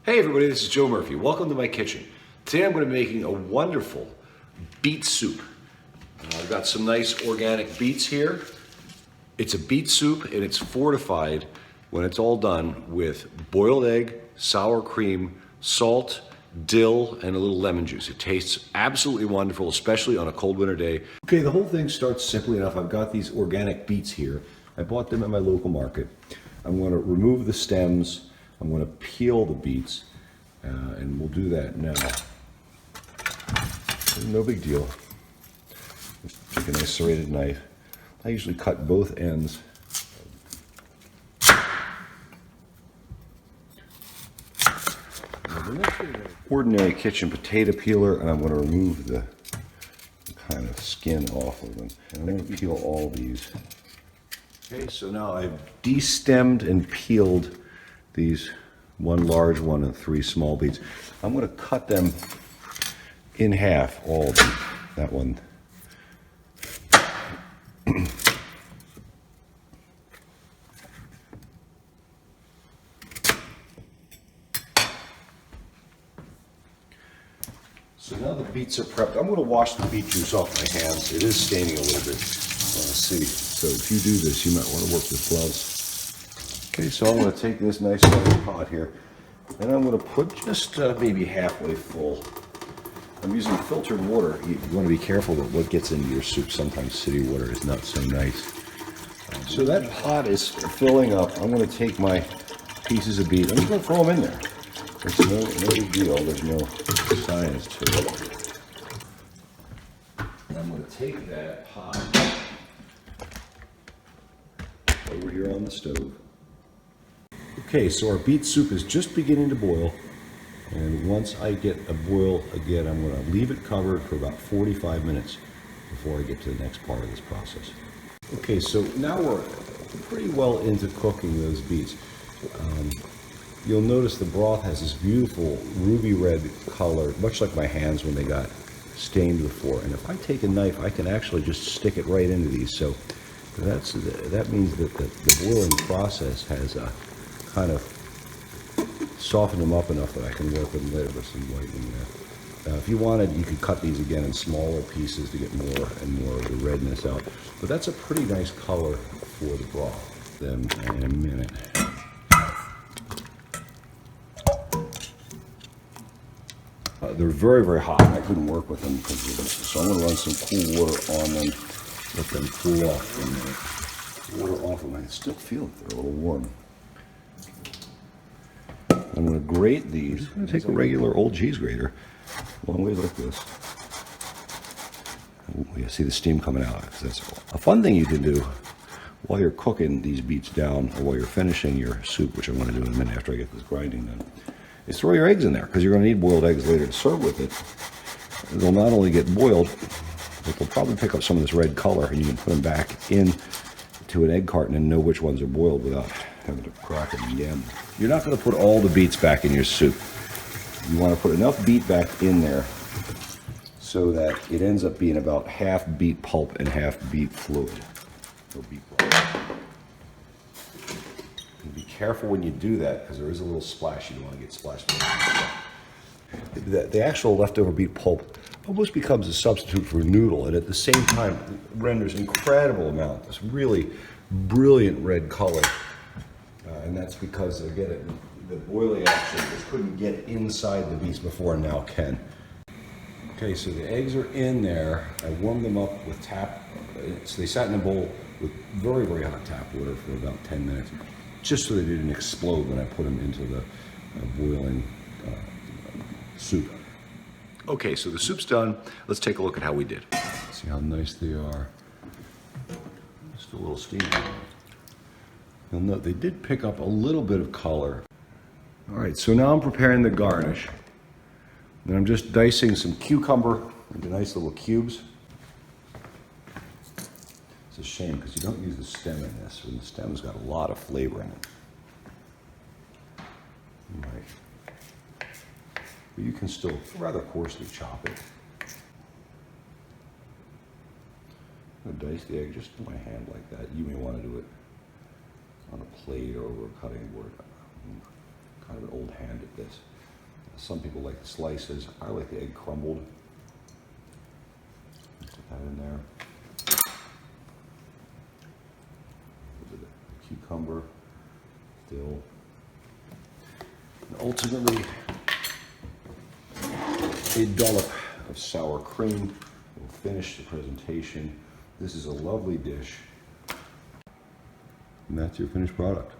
Hey everybody, this is Joe Murphy. Welcome to my kitchen. Today I'm going to be making a wonderful beet soup. I've got some nice organic beets here. It's a beet soup and it's fortified when it's all done with boiled egg, sour cream, salt, dill, and a little lemon juice. It tastes absolutely wonderful, especially on a cold winter day. Okay, the whole thing starts simply enough. I've got these organic beets here. I bought them at my local market. I'm going to remove the stems. I'm going to peel the beets, and we'll do that now. No big deal. Just take a nice serrated knife. I usually cut both ends. Ordinary kitchen potato peeler, and I'm going to remove the kind of skin off of them. And I'm going to peel all these. Okay, so now I've destemmed and peeled these, one large one and 3 small beets. I'm going to cut them in half, all of them. That one. So now the beets are prepped. I'm going to wash the beet juice off my hands. It is staining a little bit. See. So if you do this, you might want to work with gloves. Okay, so I'm going to take this nice sized pot here, and I'm going to put just maybe halfway full. I'm using filtered water. You want to be careful with what gets into your soup. Sometimes city water is not so nice. So that pot is filling up. I'm going to take my pieces of beet. I'm just going to throw them in there. It's no big deal. There's no science to it. And I'm going to take that pot over here on the stove. Okay, so our beet soup is just beginning to boil, and once I get a boil again, I'm going to leave it covered for about 45 minutes before I get to the next part of this process. Okay, so now we're pretty well into cooking those beets. You'll notice the broth has this beautiful ruby red color, much like my hands when they got stained before. And if I take a knife, I can actually just stick it right into these. So that means that the boiling process has kind of softened them up enough that I can work with them later with some whitening there. If you wanted, you could cut these again in smaller pieces to get more and more of the redness out. But that's a pretty nice color for the broth. Them in a minute. They're very, very hot. I couldn't work with them because of this. So I'm going to run some cool water on them, let them cool off for a minute. Water off them. I can still feel that they're a little warm. I'm going to grate these. I'm going to take a regular old cheese grater, long ways like this. Ooh, you see the steam coming out. That's a fun thing you can do while you're cooking these beets down, or while you're finishing your soup, which I'm going to do in a minute after I get this grinding done, is throw your eggs in there, because you're going to need boiled eggs later to serve with it. They'll not only get boiled, but they'll probably pick up some of this red color, and you can put them back in to an egg carton and know which ones are boiled without having to crack them again. You're not going to put all the beets back in your soup. You want to put enough beet back in there so that it ends up being about half beet pulp and half beet fluid. Or beet broth. And be careful when you do that, because there is a little splash. You don't want to get splashed. The actual leftover beet pulp almost becomes a substitute for noodle, and at the same time renders incredible amount, this really brilliant red color. And that's because, again, the boiling action just couldn't get inside the beets before, and now can. Okay, so the eggs are in there. I warmed them up with so they sat in a bowl with very, very hot tap water for about 10 minutes, just so they didn't explode when I put them into the boiling soup. Okay, so the soup's done. Let's take a look at how we did. See how nice they are. Just a little steam. You'll note they did pick up a little bit of color. All right, so now I'm preparing the garnish. And I'm just dicing some cucumber into nice little cubes. It's a shame because you don't use the stem in this, and the stem's got a lot of flavor in it. All right. But you can still rather coarsely chop it. I'm going to dice the egg just in my hand like that. You may want to do it on a plate or over a cutting board. I'm kind of an old hand at this. Some people like the slices. I like the egg crumbled. Put that in there. Cucumber, dill, and ultimately a dollop of sour cream will finish the presentation. This is a lovely dish, and that's your finished product.